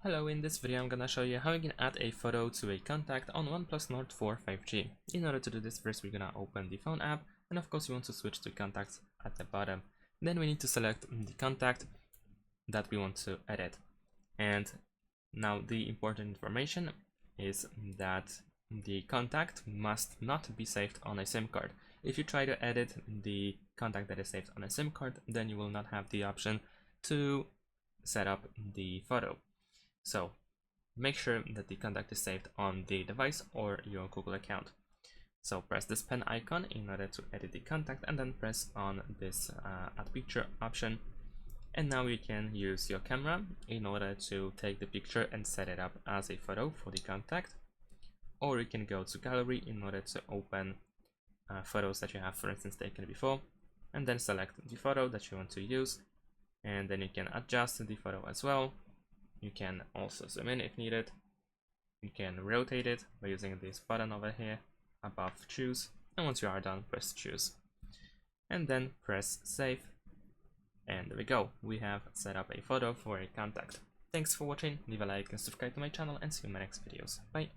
Hello, in this video I'm gonna show you how you can add a photo to a contact on OnePlus Nord 4 5G. In order to do this, first we're gonna open the phone app, and of course you want to switch to contacts at the bottom. Then we need to select the contact that we want to edit. And now the important information is that the contact must not be saved on a SIM card. If you try to edit the contact that is saved on a SIM card, then you will not have the option to set up the photo. So make sure that the contact is saved on the device or your Google account. So press this pen icon in order to edit the contact, and then press on this add picture option. And now you can use your camera in order to take the picture and set it up as a photo for the contact. Or you can go to gallery in order to open photos that you have, for instance, taken before, and then select the photo that you want to use. And then you can adjust the photo as well. You can also zoom in if needed. You can rotate it by using this button over here above choose, and once you are done, press choose and then press save, and there we go, we have set up a photo for a contact. Thanks for watching, leave a like and subscribe to my channel, and see you in my next videos. Bye.